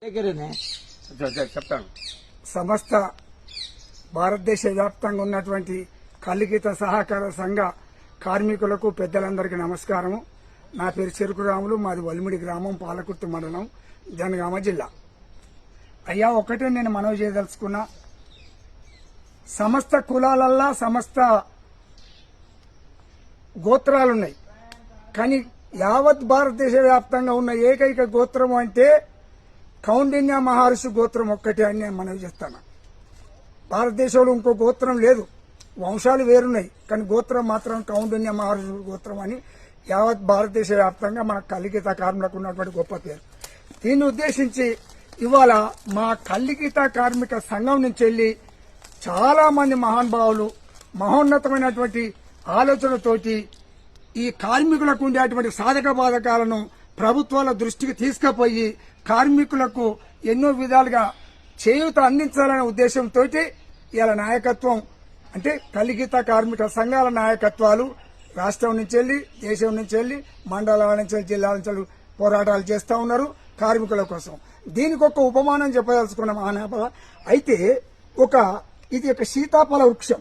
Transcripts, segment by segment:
చెప్తాను. సమస్త భారతదేశ వ్యాప్తంగా ఉన్నటువంటి కల్లిగీత సహకార సంఘ కార్మికులకు పెద్దలందరికీ నమస్కారము. నా పేరు చెరుకు రాములు, మాది వల్మిడి గ్రామం, పాలకుర్తి మండలం, జనగామ జిల్లా. అయ్యా, ఒకటే నేను మనవి చేయదలుచుకున్నా, సమస్త కులాలల్లా సమస్త గోత్రాలున్నాయి, కానీ యావత్ భారతదేశ వ్యాప్తంగా ఉన్న ఏకైక గోత్రం అంటే కౌండిన్య మహర్షి గోత్రం ఒక్కటే అని నేను మనవి చేస్తాను. భారతదేశంలో ఇంకో గోత్రం లేదు, వంశాలు వేరున్నాయి, కానీ గోత్రం మాత్రం కౌండిన్య మహర్షి గోత్రం అని యావత్ భారతదేశ వ్యాప్తంగా మన కల్లిగీత కార్మికులకు ఉన్నటువంటి గొప్ప పేరు. దీన్ని ఉద్దేశించి ఇవాళ మా కల్లిగీత కార్మిక సంఘం నుంచి వెళ్లి చాలా మంది మహానుభావులు మహోన్నతమైనటువంటి ఆలోచనతోటి ఈ కార్మికులకు ఉండేటువంటి సాధక బాధకాలను ప్రభుత్వాల దృష్టికి తీసుకుపోయి కార్మికులకు ఎన్నో విధాలుగా చేయూత అందించాలనే ఉద్దేశంతో ఇవాళ నాయకత్వం అంటే కల్లిగీత కార్మిక సంఘాల నాయకత్వాలు రాష్ట్రం నుంచి వెళ్లి, దేశం నుంచి వెళ్లి, మండలాల నుంచి, జిల్లాల నుంచి పోరాటాలు చేస్తా ఉన్నారు కార్మికుల కోసం. దీనికి ఒక ఉపమానం చెప్పదలుచుకున్నాం మహానాపద. అయితే ఇది ఒక సీతాఫల వృక్షం.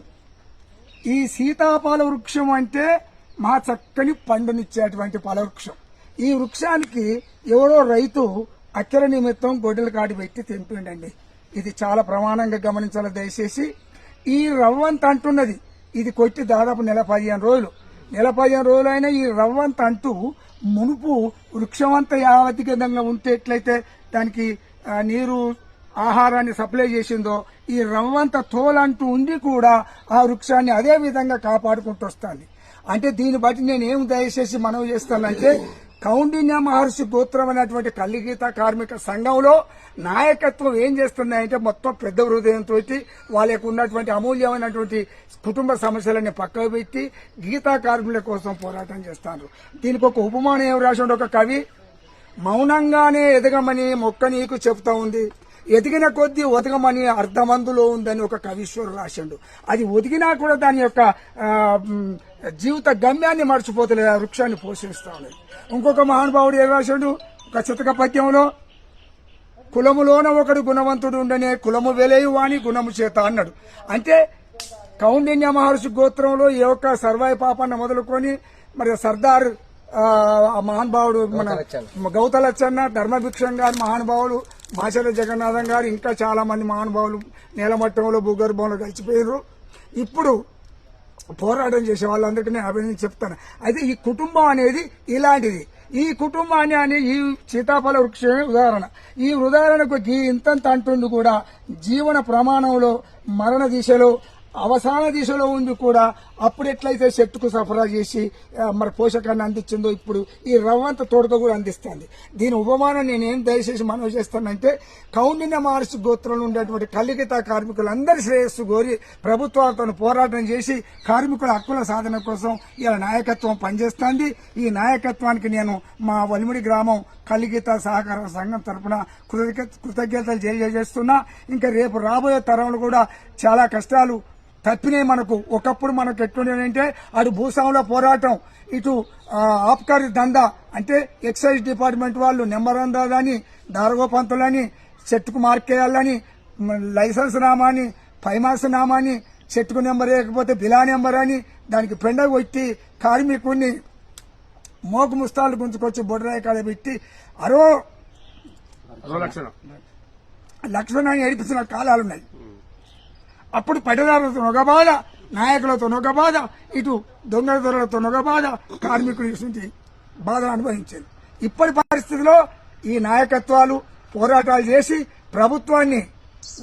ఈ సీతాఫల వృక్షం అంటే మా చక్కని పండునిచ్చేటువంటి ఫలవృక్షం. ఈ వృక్షానికి ఎవరో రైతు అక్కర నిమిత్తం గొడ్డలు కాడి పెట్టి తెంపిండండి. ఇది చాలా ప్రమాణంగా గమనించాలి దయచేసి. ఈ రవ్వంత అంటున్నది, ఇది కొట్టి దాదాపు నెల 15 రోజులైనా ఈ రవ్వంత అంటూ మునుపు వృక్షమంతా యావతిగతంగా ఉంటే ఎట్లయితే దానికి నీరు ఆహారాన్ని సప్లై చేసిందో ఈ రవ్వంత తోలంటూ ఉండి కూడా ఆ వృక్షాన్ని అదే విధంగా కాపాడుకుంటూ వస్తుంది. అంటే దీన్ని బట్టి నేనేం దయచేసి మనవి చేస్తానంటే, కౌండిన్య మహర్షి గోత్రం అనేటువంటి కల్లిగీత కార్మిక సంఘంలో నాయకత్వం ఏం చేస్తున్నాయంటే మొత్తం పెద్ద హృదయంతో వాళ్ళకు ఉన్నటువంటి అమూల్యమైనటువంటి కుటుంబ సమస్యలని పక్కకు పెట్టి గీతా కార్మికుల కోసం పోరాటం చేస్తారు. దీనికి ఒక ఉపమానం ఏం రాసిండు ఒక కవి, మౌనంగానే ఎదగమని మొక్క నీకు చెప్తా ఉంది, ఎదిగిన కొద్దీ ఒదగమని అర్ధమందులో ఉందని ఒక కవీశ్వరుడు రాసిండు. అది ఒదిగినా కూడా దాని యొక్క జీవిత గమ్యాన్ని మర్చిపోతలేదు, ఆ వృక్షాన్ని పోషిస్తా ఉన్నది. ఇంకొక మహానుభావుడు ఏం రాశాడు ఒక చితక పద్యంలో, కులములోన ఒకడు గుణవంతుడు ఉండనే కులము వెలేయు వాని గుణము చేత అన్నాడు. అంటే కౌండిన్య మహర్షి గోత్రంలో ఏ ఒక్క సర్వాయి పాపన్న మొదలుకొని మరి సర్దార్ మహానుభావుడు మన గౌతలచ్చన్న, ధర్మభిక్షం గారు మహానుభావులు, మాచల జగన్నాథం గారు, ఇంకా చాలా మంది మహానుభావులు నేలమట్టంలో భూగర్భంలో కలిసిపోయారు. ఇప్పుడు పోరాటం చేసే వాళ్ళందరికీ నేను అభినందన చెప్తాను. అయితే ఈ కుటుంబం అనేది ఇలాంటిది. ఈ కుటుంబాన్ని అనే ఈ సీతాఫల వృక్షమే ఉదాహరణ. ఈ ఉదాహరణకు ఇంతంత అంటుండి కూడా జీవన ప్రమాణంలో మరణ దిశలో అవసాన దిశలో ఉంది కూడా అప్పుడు ఎట్లయితే చెట్టుకు సరఫరా చేసి మరి పోషకాన్ని అందించిందో ఇప్పుడు ఈ రవ్వంత తోటతో కూడా అందిస్తుంది. దీని ఉపమానం నేనేం దయచేసి మనవి చేస్తానంటే, కౌండిన్య మహర్షి గోత్రంలో ఉండేటువంటి కల్లిగీత కార్మికులందరి శ్రేయస్సు కోరి ప్రభుత్వాలతో పోరాటం చేసి కార్మికుల హక్కుల సాధన కోసం ఇలా నాయకత్వం పనిచేస్తుంది. ఈ నాయకత్వానికి నేను మా వల్మిడి గ్రామం కల్లిగీత సహకార సంఘం తరఫున కృతజ్ఞతలు తెలియజేస్తున్నా. ఇంకా రేపు రాబోయే తరంలో కూడా చాలా కష్టాలు తప్పినాయి మనకు. ఒకప్పుడు మనకు ఎట్లుండేదంటే అటు భూస్వాముల పోరాటం, ఇటు ఆబ్కారీ దందా అంటే ఎక్సైజ్ డిపార్ట్మెంట్ వాళ్ళు నెంబర్ అందాలని, దారగో పంతులని, చెట్టుకు మార్కేయాలని, లైసెన్స్ నామాని, పైమాస నామాని, చెట్టుకు నెంబర్ వేయకపోతే బిలా నెంబర్ అని దానికి పెండ కొట్టి కార్మికుడిని మోకు ముస్తాలు గుంజుకొచ్చి బొడ్రాయి కాడ పెట్టి అరో లక్షణాన్ని ఏడిపించిన కాలాలున్నాయి. అప్పుడు పట్టదారులతో ఒక బాధ, నాయకులతో ఒక బాధ, ఇటు దొంగల దొరలతో ఒక బాధ, కార్మికులు నుంచి బాధలు అనుభవించారు. ఇప్పటి పరిస్థితిలో ఈ నాయకత్వాలు పోరాటాలు చేసి ప్రభుత్వాన్ని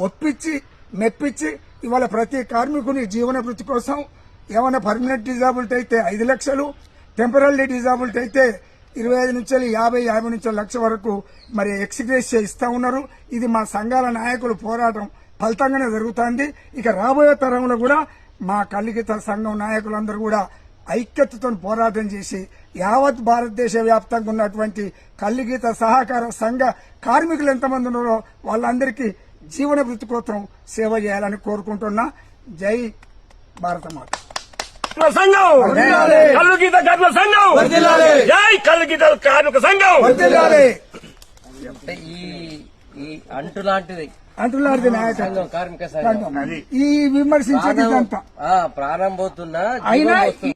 ఒప్పించి మెప్పించి ఇవాళ ప్రతి కార్మికుని జీవన వృత్తి కోసం ఏమైనా పర్మనెంట్ డిజాబిలిటీ అయితే 5 లక్షలు, టెంపరీ డిజాబిలిటీ అయితే 25 నుంచి 50 నుంచి 1 లక్ష వరకు మరి ఎక్స్గ్రేషియా ఇస్తా ఉన్నారు. ఇది మా సంఘాల నాయకులు పోరాటం ఫలితంగానే జరుగుతుంది. ఇక రాబోయే తరంలో కూడా మా కల్లిగీత సంఘం నాయకులందరూ కూడా ఐక్యతతో పోరాటం చేసి యావత్ భారతదేశ వ్యాప్తంగా ఉన్నటువంటి కల్లిగీత సహకార సంఘ కార్మికులు ఎంతమంది ఉన్నారో వాళ్ళందరికీ జీవన వృత్తి కోసం సేవ చేయాలని కోరుకుంటున్నా. జై భారతమాత. సంఘం కల్లుగీత కార్మిక సంఘం, జై కల్లుగీత కార్మిక సంఘం. ఈ అంటు లాంటిది అంటులాంటి నాయకత్వం సంఘం, కార్మిక సంఘం. ఈ విమర్శించేది ఇదంతా ప్రాణం పోతున్నా అయినా జీవం వస్తుంది.